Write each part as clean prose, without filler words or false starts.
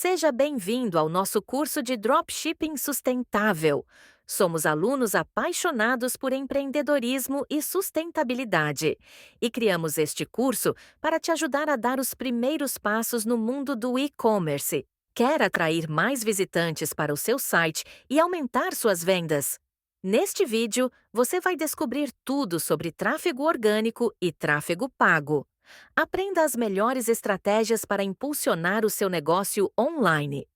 Seja bem-vindo ao nosso curso de Dropshipping Sustentável. Somos alunos apaixonados por empreendedorismo e sustentabilidade e criamos este curso para te ajudar a dar os primeiros passos no mundo do e-commerce. Quer atrair mais visitantes para o seu site e aumentar suas vendas? Neste vídeo, você vai descobrir tudo sobre tráfego orgânico e tráfego pago. Aprenda as melhores estratégias para impulsionar o seu negócio online.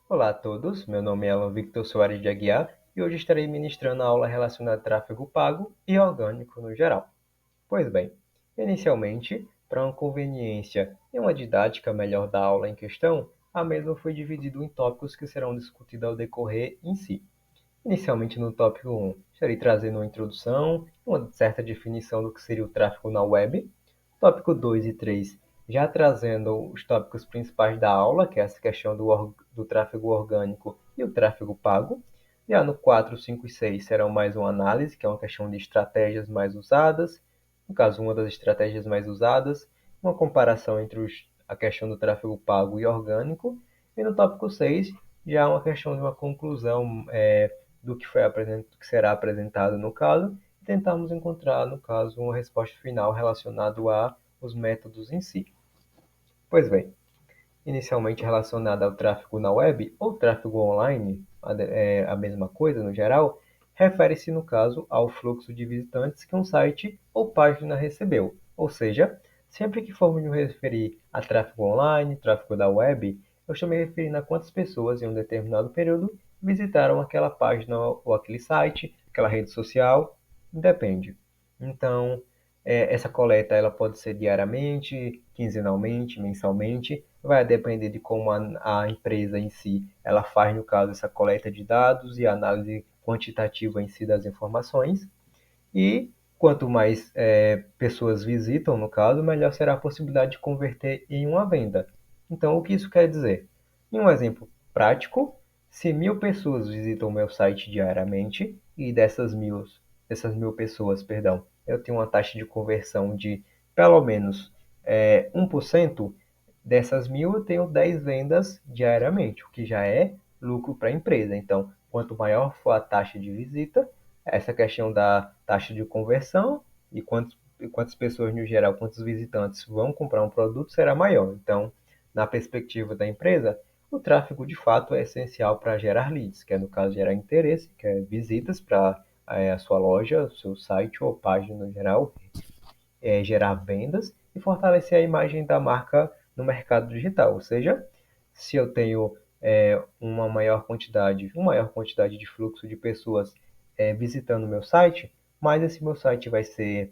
Olá a todos, meu nome é Alan Victor Soares de Aguiar e hoje estarei ministrando a aula relacionada a tráfego pago e orgânico no geral. Pois bem, inicialmente, para uma conveniência e uma didática melhor da aula em questão, a mesma foi dividida em tópicos que serão discutidos ao decorrer em si. Inicialmente no tópico 1, estarei trazendo uma introdução, uma certa definição do que seria o tráfego na web. Tópico 2 e 3, já trazendo os tópicos principais da aula, que é essa questão do tráfego orgânico e o tráfego pago. Já no 4, 5 e 6 serão mais uma análise, que é uma questão de estratégias mais usadas. No caso, uma das estratégias mais usadas, uma comparação entre a questão do tráfego pago e orgânico. E no tópico 6, já uma questão de uma conclusão do que que será apresentado no caso, e tentarmos encontrar, no caso, uma resposta final relacionada a os métodos em si. Pois bem, inicialmente relacionada ao tráfego na web ou tráfego online, a mesma coisa no geral, refere-se, no caso, ao fluxo de visitantes que um site ou página recebeu. Ou seja, sempre que formos nos referir a tráfego online, tráfego da web, eu estou me referindo a quantas pessoas em um determinado período visitaram aquela página ou aquele site, aquela rede social, depende. Então, essa coleta ela pode ser diariamente, quinzenalmente, mensalmente, vai depender de como a empresa em si ela faz, no caso, essa coleta de dados e a análise quantitativa em si das informações. E quanto mais pessoas visitam, no caso, melhor será a possibilidade de converter em uma venda. Então, o que isso quer dizer? Em um exemplo prático, se 1.000 pessoas visitam o meu site diariamente e dessas mil pessoas, perdão, eu tenho uma taxa de conversão de pelo menos 1%, dessas 1.000 eu tenho 10 vendas diariamente, o que já é lucro para a empresa. Então, quanto maior for a taxa de visita, essa questão da taxa de conversão e quantas pessoas no geral, quantos visitantes vão comprar um produto será maior. Então, na perspectiva da empresa, o tráfego de fato é essencial para gerar leads, que é no caso gerar interesse, que é visitas para a sua loja, seu site ou página no geral, gerar vendas e fortalecer a imagem da marca no mercado digital. Ou seja, se eu tenho uma maior quantidade de fluxo de pessoas visitando o meu site, mais esse meu site vai ser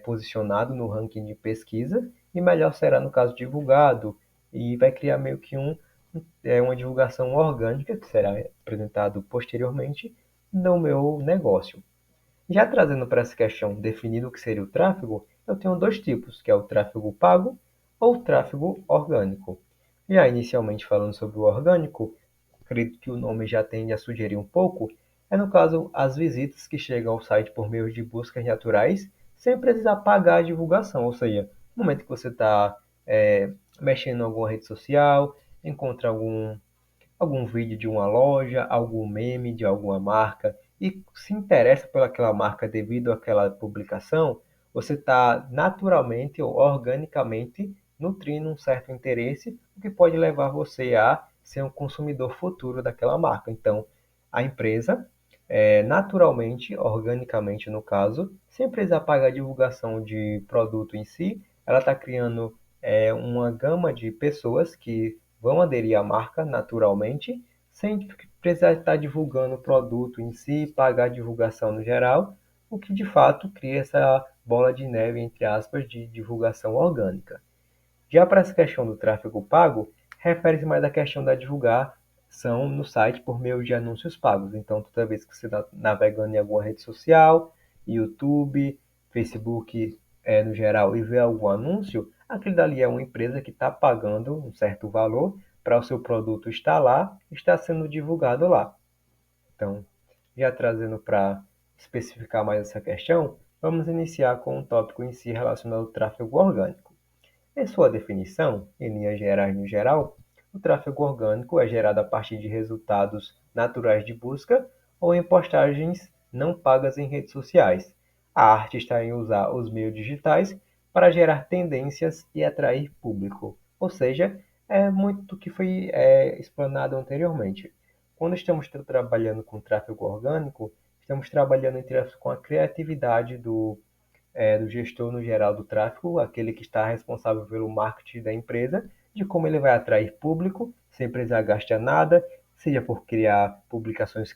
posicionado no ranking de pesquisa e melhor será, no caso, divulgado e vai criar meio que uma divulgação orgânica que será apresentado posteriormente no meu negócio. Já trazendo para essa questão, definindo o que seria o tráfego, eu tenho dois tipos, que é o tráfego pago ou o tráfego orgânico. Já inicialmente falando sobre o orgânico, acredito que o nome já tende a sugerir um pouco, é no caso as visitas que chegam ao site por meio de buscas naturais, sem precisar pagar a divulgação, ou seja, no momento que você está mexendo em alguma rede social, encontra algum vídeo de uma loja, algum meme de alguma marca e se interessa pelaquela marca devido àquela publicação, você está naturalmente ou organicamente nutrindo um certo interesse, o que pode levar você a ser um consumidor futuro daquela marca. Então, a empresa, naturalmente, organicamente no caso, sem precisar pagar a divulgação de produto em si, ela está criando uma gama de pessoas que vão aderir à marca naturalmente, sem precisar estar divulgando o produto em si, pagar divulgação no geral, o que de fato cria essa bola de neve, entre aspas, de divulgação orgânica. Já para essa questão do tráfego pago, refere-se mais à questão da divulgação no site por meio de anúncios pagos. Então, toda vez que você está navegando em alguma rede social, YouTube, Facebook, no geral, e vê algum anúncio, aquilo dali é uma empresa que está pagando um certo valor para o seu produto estar lá, está sendo divulgado lá. Então, já trazendo para especificar mais essa questão, vamos iniciar com um tópico em si relacionado ao tráfego orgânico. Em sua definição, em linhas gerais no geral, o tráfego orgânico é gerado a partir de resultados naturais de busca ou em postagens não pagas em redes sociais. A arte está em usar os meios digitais para gerar tendências e atrair público, ou seja, é muito do que foi explanado anteriormente. Quando estamos trabalhando com tráfego orgânico, estamos trabalhando com a criatividade do gestor no geral do tráfego, aquele que está responsável pelo marketing da empresa, de como ele vai atrair público sem precisar gastar nada, seja por criar publicações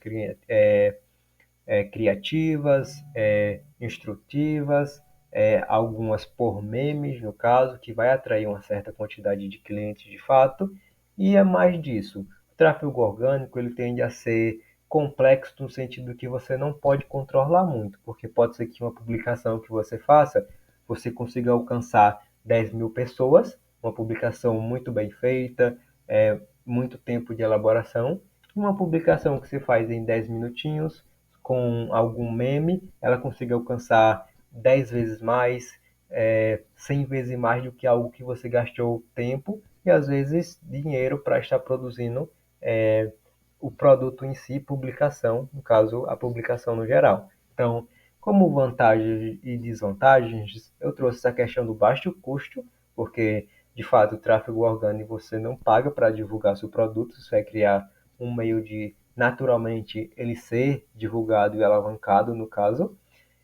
criativas, instrutivas, algumas por memes, no caso, que vai atrair uma certa quantidade de clientes de fato, e é mais disso. O tráfego orgânico ele tende a ser complexo no sentido que você não pode controlar muito, porque pode ser que uma publicação que você faça, você consiga alcançar 10 mil pessoas, uma publicação muito bem feita, muito tempo de elaboração, uma publicação que você faz em 10 minutinhos, com algum meme, ela consiga alcançar 10 vezes mais, 100 vezes mais do que algo que você gastou tempo e às vezes dinheiro para estar produzindo é, o produto em si, publicação, no caso, a publicação no geral. Então, como vantagens e desvantagens, eu trouxe essa questão do baixo custo, porque de fato o tráfego orgânico você não paga para divulgar seu produto, você vai criar um meio de naturalmente ele ser divulgado e alavancado, no caso,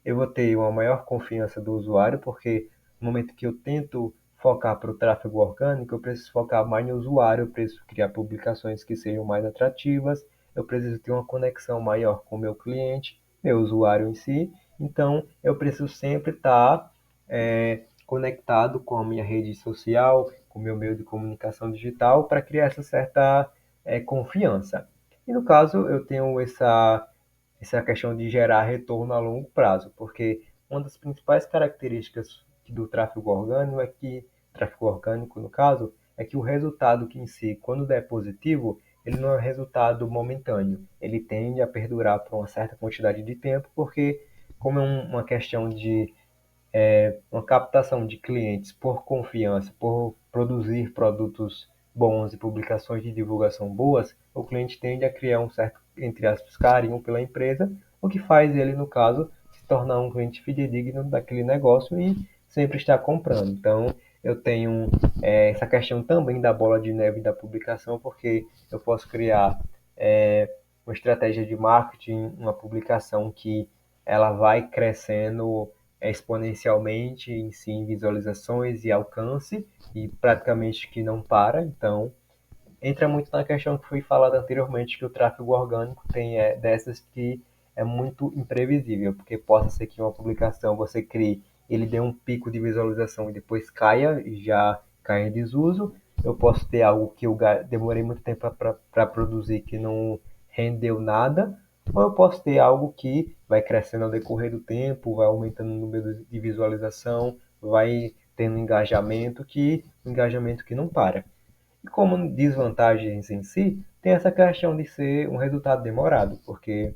eu vou ter uma maior confiança do usuário, porque no momento que eu tento focar para o tráfego orgânico, eu preciso focar mais no usuário, eu preciso criar publicações que sejam mais atrativas, eu preciso ter uma conexão maior com o meu cliente, meu usuário em si, então eu preciso sempre estar conectado com a minha rede social, com o meu meio de comunicação digital, para criar essa certa confiança. E no caso, eu tenho essa questão de gerar retorno a longo prazo, porque uma das principais características do tráfego orgânico no caso, é que o resultado que em si, quando der positivo, ele não é um resultado momentâneo, ele tende a perdurar por uma certa quantidade de tempo, porque como é uma questão de uma captação de clientes por confiança, por produzir produtos bons e publicações de divulgação boas, o cliente tende a criar um certo, entre aspas, carinho pela empresa, o que faz ele, no caso, se tornar um cliente fidedigno daquele negócio e sempre estar comprando. Então, eu tenho essa questão também da bola de neve da publicação, porque eu posso criar uma estratégia de marketing, uma publicação que ela vai crescendo exponencialmente em si em visualizações e alcance e praticamente que não para. Então, entra muito na questão que foi falada anteriormente que o tráfego orgânico tem dessas que é muito imprevisível, porque possa ser que uma publicação você crie, ele dê um pico de visualização e depois caia e já caia em desuso. Eu posso ter algo que eu demorei muito tempo para produzir que não rendeu nada, ou eu posso ter algo que vai crescendo ao decorrer do tempo, vai aumentando o número de visualização, vai tendo um engajamento que não para. E como desvantagens em si, tem essa questão de ser um resultado demorado, porque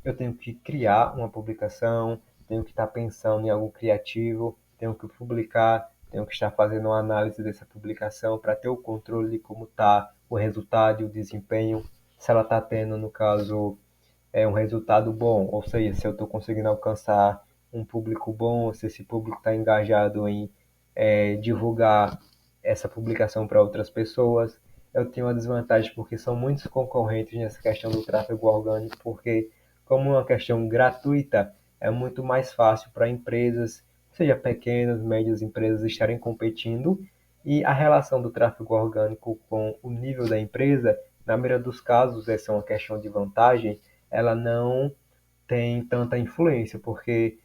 eu tenho que criar uma publicação, tenho que estar pensando em algo criativo, tenho que publicar, tenho que estar fazendo uma análise dessa publicação para ter o controle de como está o resultado e o desempenho, se ela está tendo, no caso, um resultado bom, ou seja, se eu estou conseguindo alcançar um público bom, se esse público está engajado em divulgar essa publicação para outras pessoas. Eu tenho uma desvantagem porque são muitos concorrentes nessa questão do tráfego orgânico, porque como é uma questão gratuita, é muito mais fácil para empresas, seja pequenas, médias empresas, estarem competindo e a relação do tráfego orgânico com o nível da empresa, na maioria dos casos, essa é uma questão de vantagem, ela não tem tanta influência, porque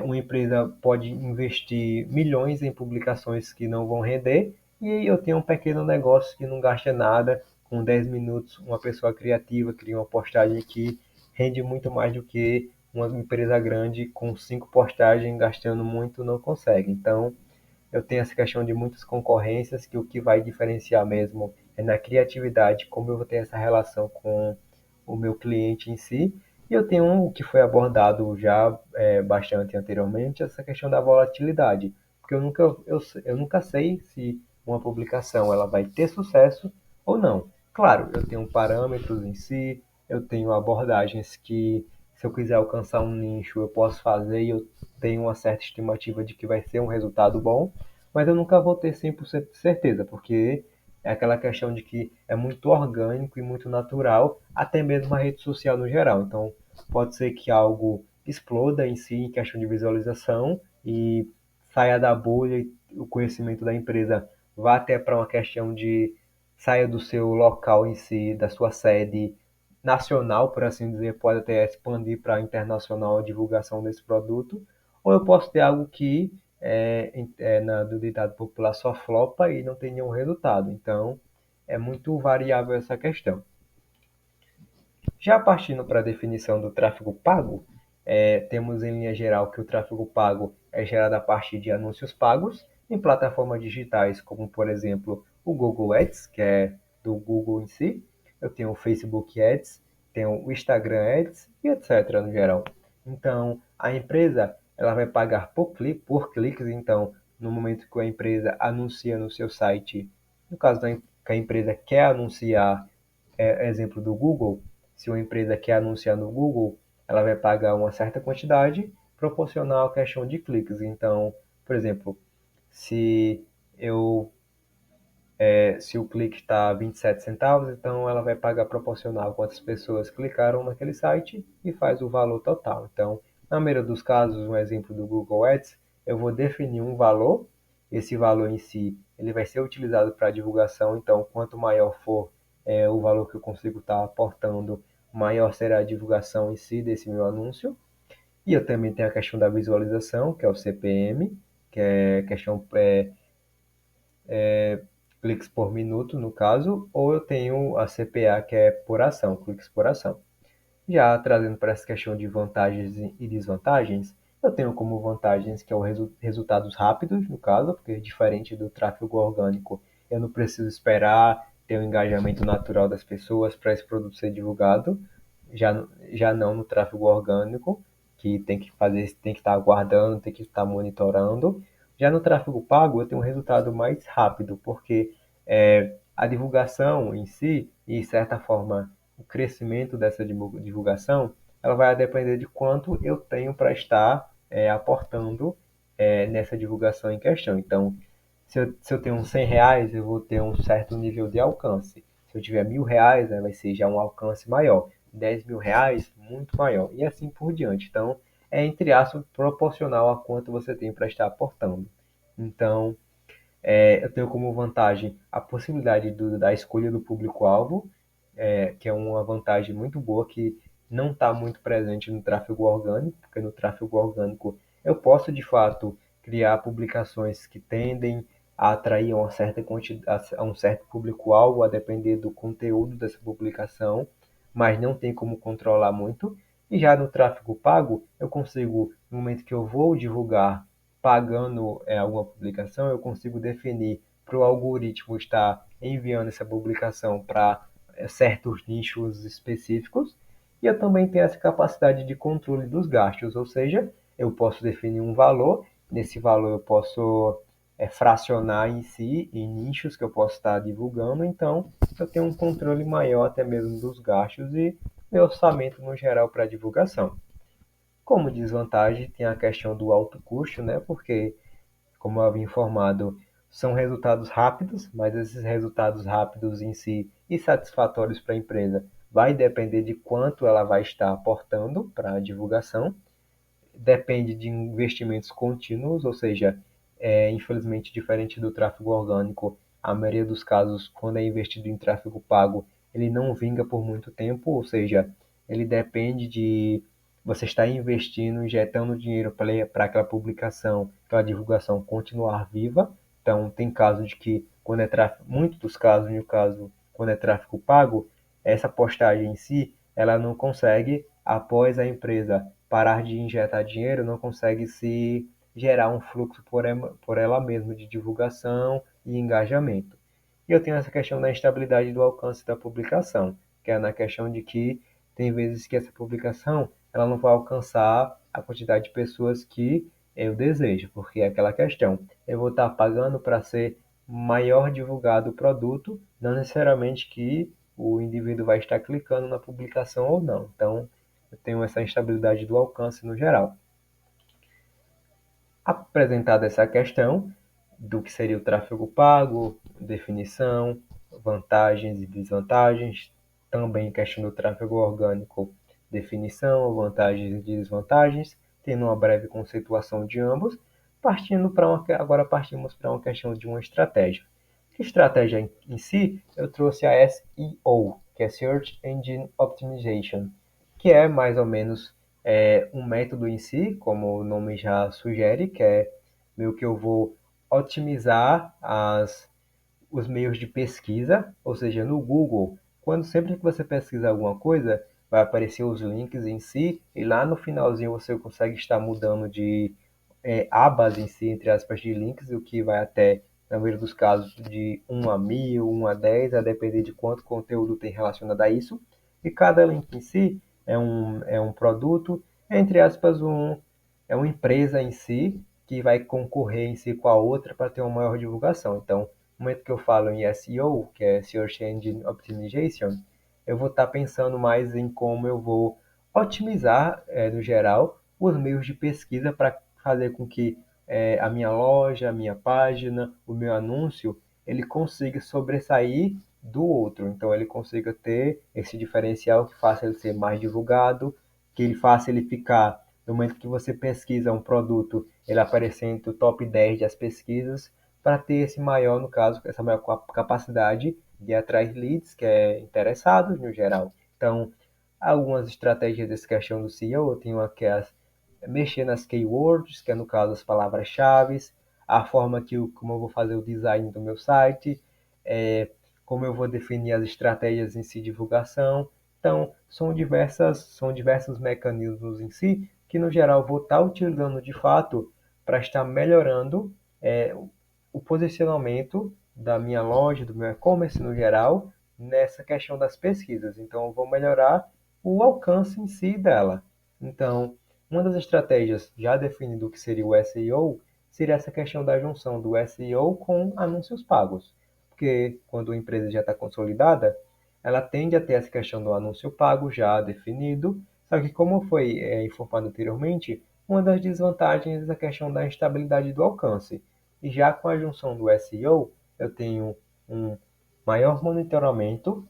uma empresa pode investir milhões em publicações que não vão render, e eu tenho um pequeno negócio que não gasta nada, com 10 minutos, uma pessoa criativa cria uma postagem que rende muito mais do que uma empresa grande com 5 postagens gastando muito não consegue. Então, eu tenho essa questão de muitas concorrências que o que vai diferenciar mesmo é na criatividade, como eu vou ter essa relação com o meu cliente em si. E eu tenho o que foi abordado já bastante anteriormente, essa questão da volatilidade. porque eu nunca sei se uma publicação ela vai ter sucesso ou não. Claro, eu tenho parâmetros em si, eu tenho abordagens que, se eu quiser alcançar um nicho, eu posso fazer e eu tenho uma certa estimativa de que vai ser um resultado bom, mas eu nunca vou ter 100% de certeza, porque é aquela questão de que é muito orgânico e muito natural, até mesmo a rede social no geral. Então, pode ser que algo exploda em si em questão de visualização e saia da bolha e o conhecimento da empresa vá até para uma questão de saia do seu local em si, da sua sede nacional, por assim dizer, pode até expandir para internacional a divulgação desse produto, ou eu posso ter algo que do ditado popular só flopa e não tem nenhum resultado. Então, é muito variável essa questão. Já partindo para a definição do tráfego pago, temos em linha geral que o tráfego pago é gerado a partir de anúncios pagos em plataformas digitais, como por exemplo o Google Ads, que é do Google em si. Eu tenho o Facebook Ads, tenho o Instagram Ads e etc. no geral. Então, a empresa ela vai pagar por cliques. Então, no momento que a empresa anuncia no seu site, no caso que a empresa quer anunciar, exemplo do Google, se uma empresa quer anunciar no Google, ela vai pagar uma certa quantidade proporcional à questão de cliques. Então, por exemplo, se eu se o clique está 27 centavos, então ela vai pagar proporcional a quantas pessoas clicaram naquele site e faz o valor total. Então, na maioria dos casos, um exemplo do Google Ads, eu vou definir um valor, esse valor em si ele vai ser utilizado para divulgação, então quanto maior for o valor que eu consigo estar aportando, maior será a divulgação em si desse meu anúncio. E eu também tenho a questão da visualização, que é o CPM, que é questão cliques por minuto, no caso, ou eu tenho a CPA, que é por ação, cliques por ação. Já trazendo para essa questão de vantagens e desvantagens, eu tenho como vantagens que é o resultados rápidos, no caso, porque diferente do tráfego orgânico, eu não preciso esperar ter um engajamento natural das pessoas para esse produto ser divulgado, já não no tráfego orgânico, que tem que fazer, tem que estar aguardando, tem que estar monitorando. Já no tráfego pago, eu tenho um resultado mais rápido, porque a divulgação em si, e de certa forma o crescimento dessa divulgação, ela vai depender de quanto eu tenho para estar aportando nessa divulgação em questão. Então, se eu tenho R$ 100, eu vou ter um certo nível de alcance. Se eu tiver R$ 1.000, vai ser já um alcance maior. R$ 10.000, muito maior. E assim por diante. Então, é entre aspas proporcional a quanto você tem para estar aportando. Então, eu tenho como vantagem a possibilidade da escolha do público-alvo, que é uma vantagem muito boa que não está muito presente no tráfego orgânico, porque no tráfego orgânico eu posso de fato criar publicações que tendem a atrair uma certa quantidade, a um certo público-alvo, a depender do conteúdo dessa publicação, mas não tem como controlar muito. E já no tráfego pago, eu consigo, no momento que eu vou divulgar pagando alguma publicação, eu consigo definir para o algoritmo estar enviando essa publicação para certos nichos específicos. E eu também tenho essa capacidade de controle dos gastos, ou seja, eu posso definir um valor, nesse valor eu posso fracionar em si, em nichos que eu posso estar divulgando, então eu tenho um controle maior até mesmo dos gastos e meu orçamento no geral para divulgação. Como desvantagem, tem a questão do alto custo, né? Porque, como eu havia informado, são resultados rápidos, mas esses resultados rápidos em si e satisfatórios para a empresa vai depender de quanto ela vai estar aportando para a divulgação. Depende de investimentos contínuos, ou seja, infelizmente diferente do tráfego orgânico, a maioria dos casos, quando é investido em tráfego pago, ele não vinga por muito tempo, ou seja, ele depende de você estar investindo, injetando dinheiro para aquela publicação, para a divulgação continuar viva. Então, tem casos de que, quando é tráfego, muitos dos casos, no caso, quando é tráfego pago, essa postagem em si, ela não consegue, após a empresa parar de injetar dinheiro, não consegue se gerar um fluxo por ela mesma de divulgação e engajamento. E eu tenho essa questão da instabilidade do alcance da publicação, que é na questão de que tem vezes que essa publicação ela não vai alcançar a quantidade de pessoas que eu desejo, porque é aquela questão. eu vou estar pagando para ser maior divulgado o produto, não necessariamente que o indivíduo vai estar clicando na publicação ou não. Então, eu tenho essa instabilidade do alcance no geral. Apresentada essa questão do que seria o tráfego pago, definição, vantagens e desvantagens, também questão do tráfego orgânico, definição, vantagens e desvantagens, tendo uma breve conceituação de ambos, agora partimos para uma questão de uma estratégia. Que estratégia em si, eu trouxe a SEO, que é Search Engine Optimization, que é mais ou menos um método em si, como o nome já sugere, que é meio que eu vou otimizar os meios de pesquisa, ou seja, no Google, sempre que você pesquisa alguma coisa, vai aparecer os links em si, e lá no finalzinho você consegue estar mudando de abas em si, entre aspas, de links, o que vai até, na maioria dos casos, de 1 a 1000, 1 a 10, a depender de quanto conteúdo tem relacionado a isso. E cada link em si é um produto, entre aspas, é uma empresa em si que vai concorrer em si com a outra para ter uma maior divulgação. Então, no momento que eu falo em SEO, que é Search Engine Optimization, eu vou estar pensando mais em como eu vou otimizar, no geral, os meios de pesquisa para fazer com que a minha loja, a minha página, o meu anúncio, ele consiga sobressair do outro. Então, ele consiga ter esse diferencial que faça ele ser mais divulgado, que ele faça ele ficar, no momento que você pesquisa um produto, ele aparecer entre o top 10 das pesquisas, para ter esse maior, no caso, essa maior capacidade de atrair leads, que é interessados no geral. Então, algumas estratégias dessa questão do SEO, eu tenho aqui mexer nas keywords, que é no caso as palavras-chave, a forma como eu vou fazer o design do meu site, como eu vou definir as estratégias em si de divulgação. Então, são diversos mecanismos em si que, no geral, vou estar utilizando de fato para estar melhorando o posicionamento da minha loja, do meu e-commerce no geral, nessa questão das pesquisas. Então, eu vou melhorar o alcance em si dela. Então, uma das estratégias já definindo o que seria o SEO seria essa questão da junção do SEO com anúncios pagos. Porque quando a empresa já está consolidada, ela tende a ter essa questão do anúncio pago já definido, só que como foi informado anteriormente, uma das desvantagens é a questão da instabilidade do alcance. E já com a junção do SEO, eu tenho um maior monitoramento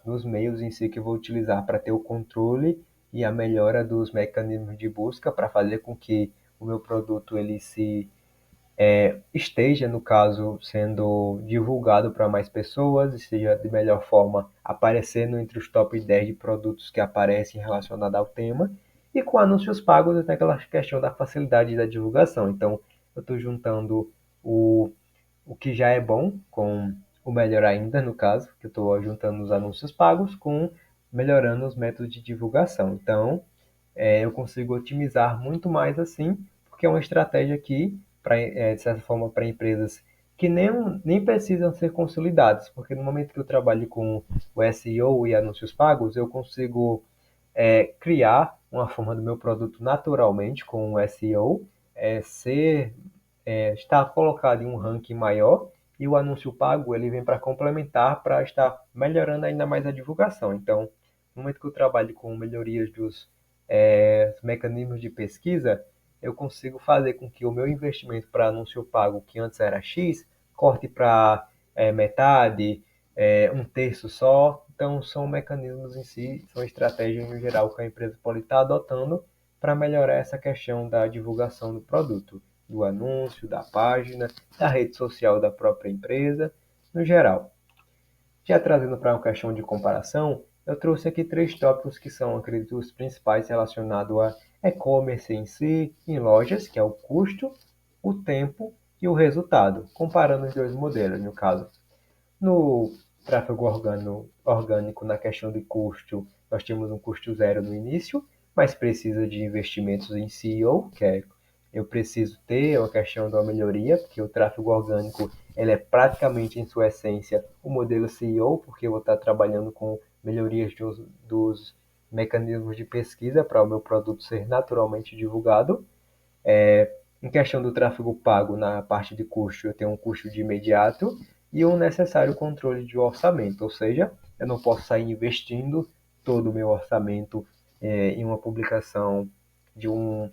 nos meios em si que eu vou utilizar para ter o controle e a melhora dos mecanismos de busca para fazer com que o meu produto ele esteja, no caso, sendo divulgado para mais pessoas, esteja de melhor forma aparecendo entre os top 10 de produtos que aparecem relacionados ao tema. E com anúncios pagos, eu tenho aquela questão da facilidade da divulgação. Então, eu estou juntando o, o que já é bom com o melhor ainda, no caso, que eu estou juntando os anúncios pagos com melhorando os métodos de divulgação. Então, eu consigo otimizar muito mais assim, porque é uma estratégia que, de certa forma, para empresas que nem precisam ser consolidadas, porque no momento que eu trabalho com o SEO e anúncios pagos, eu consigo criar uma forma do meu produto naturalmente com o SEO, estar colocado em um ranking maior, e o anúncio pago ele vem para complementar, para estar melhorando ainda mais a divulgação. Então, no momento que eu trabalho com melhorias dos mecanismos de pesquisa, eu consigo fazer com que o meu investimento para anúncio pago, que antes era X, corte para metade, um terço só. Então, são mecanismos em si, são estratégias no geral que a empresa pode estar adotando para melhorar essa questão da divulgação do produto, do anúncio, da página, da rede social da própria empresa, no geral. Já trazendo para uma questão de comparação, eu trouxe aqui três tópicos que são, acredito, os principais relacionados a e-commerce em si, em lojas, que é o custo, o tempo e o resultado, comparando os dois modelos, no caso. No tráfego orgânico, na questão de custo, nós temos um custo zero no início, mas precisa de investimentos em SEO, que é eu preciso ter uma questão de uma melhoria, porque o tráfego orgânico ele é praticamente em sua essência o modelo SEO, porque eu vou estar trabalhando com melhorias dos mecanismos de pesquisa para o meu produto ser naturalmente divulgado. Em questão do tráfego pago, na parte de custo, eu tenho um custo de imediato e um necessário controle de orçamento, ou seja, eu não posso sair investindo todo o meu orçamento em uma publicação de um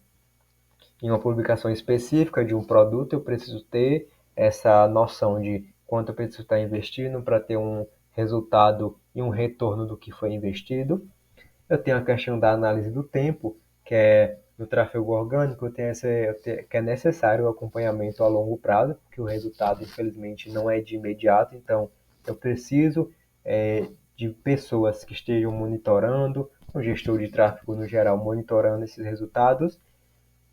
em uma publicação específica de um produto, eu preciso ter essa noção de quanto eu preciso estar investindo para ter um resultado e um retorno do que foi investido. Eu tenho a questão da análise do tempo, que é no tráfego orgânico, que é necessário o acompanhamento a longo prazo, porque o resultado, infelizmente, não é de imediato, então eu preciso de pessoas que estejam monitorando, o gestor de tráfego no geral monitorando esses resultados,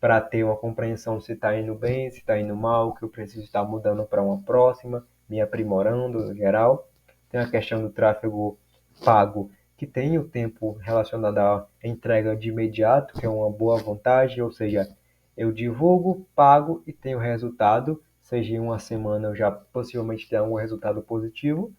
para ter uma compreensão se está indo bem, se está indo mal, que eu preciso estar mudando para uma próxima, me aprimorando no geral. Tem a questão do tráfego pago, que tem o tempo relacionado à entrega de imediato, que é uma boa vantagem, ou seja, eu divulgo, pago e tenho resultado, seja em uma semana eu já possivelmente tenho um resultado positivo,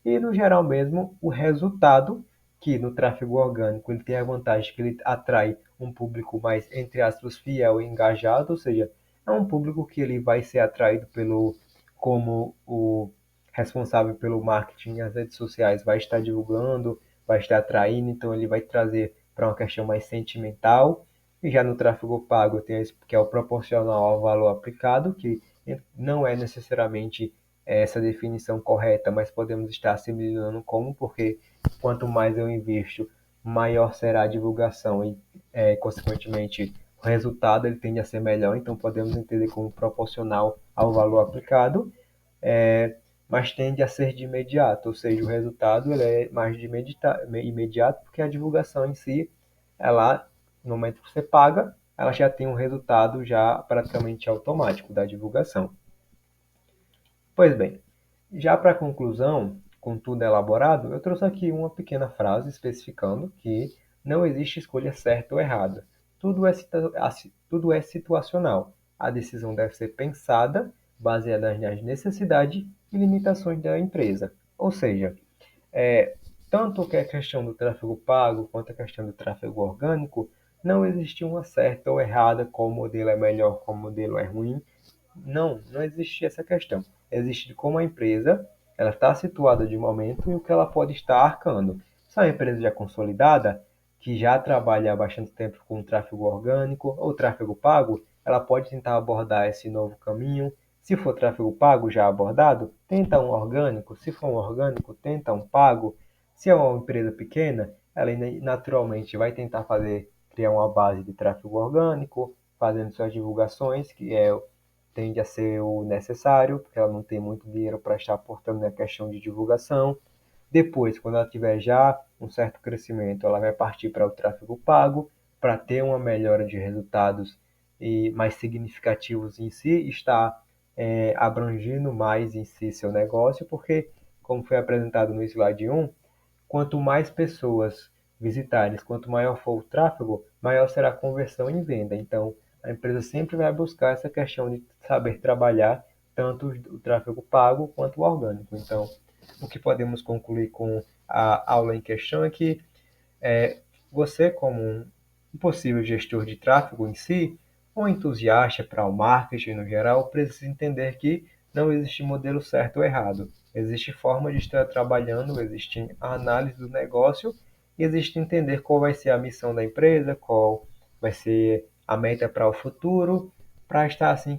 e no geral mesmo o resultado, que no tráfego orgânico ele tem a vantagem que ele atrai um público mais, entre aspas, fiel e engajado, ou seja, é um público que ele vai ser atraído pelo, como o responsável pelo marketing nas redes sociais vai estar divulgando, vai estar atraindo, então ele vai trazer para uma questão mais sentimental. E já no tráfego pago tem esse que é o proporcional ao valor aplicado, que não é necessariamente essa definição correta, mas podemos estar assimilando como, porque quanto mais eu investo, maior será a divulgação e, consequentemente, o resultado ele tende a ser melhor. Então, podemos entender como proporcional ao valor aplicado, é, mas tende a ser de imediato, ou seja, o resultado ele é mais de imediato, porque a divulgação em si, ela, no momento que você paga, ela já tem um resultado já praticamente automático da divulgação. Pois bem, já para a conclusão, com tudo elaborado, eu trouxe aqui uma pequena frase especificando que não existe escolha certa ou errada. Tudo é situacional. A decisão deve ser pensada, baseada nas necessidades e limitações da empresa. Ou seja, é, tanto que a questão do tráfego pago quanto a questão do tráfego orgânico, não existe uma certa ou errada, qual modelo é melhor, qual modelo é ruim. Não existe essa questão. Existe como a empresa ela está situada de momento e o que ela pode estar arcando. Se é uma empresa já consolidada, que já trabalha há bastante tempo com tráfego orgânico ou tráfego pago, ela pode tentar abordar esse novo caminho. Se for tráfego pago já abordado, tenta um orgânico. Se for um orgânico, tenta um pago. Se é uma empresa pequena, ela naturalmente vai tentar criar uma base de tráfego orgânico, fazendo suas divulgações, que tende a ser o necessário, porque ela não tem muito dinheiro para estar aportando na questão de divulgação. Depois, quando ela tiver já um certo crescimento, ela vai partir para o tráfego pago, para ter uma melhora de resultados e mais significativos em si, está abrangindo mais em si seu negócio, porque, como foi apresentado no slide 1, quanto mais pessoas visitarem, quanto maior for o tráfego, maior será a conversão em venda. Então, a empresa sempre vai buscar essa questão de saber trabalhar tanto o tráfego pago quanto o orgânico. Então, o que podemos concluir com a aula em questão é que você, como um possível gestor de tráfego em si, ou entusiasta para o marketing no geral, precisa entender que não existe modelo certo ou errado. Existe forma de estar trabalhando, existe a análise do negócio e existe entender qual vai ser a missão da empresa, qual vai ser a meta para o futuro, para estar assim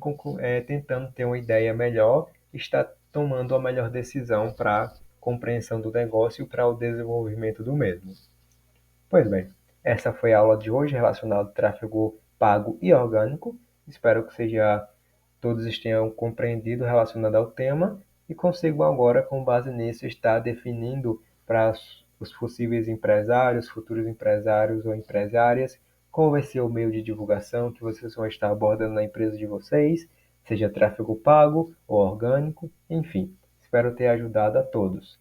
tentando ter uma ideia melhor, estar tomando a melhor decisão para a compreensão do negócio e para o desenvolvimento do mesmo. Pois bem, essa foi a aula de hoje relacionada ao tráfego pago e orgânico. Espero que todos tenham compreendido relacionado ao tema e consigam agora, com base nisso, estar definindo para os possíveis empresários, futuros empresários ou empresárias, qual vai ser o meio de divulgação que vocês vão estar abordando na empresa de vocês, seja tráfego pago ou orgânico, enfim. Espero ter ajudado a todos.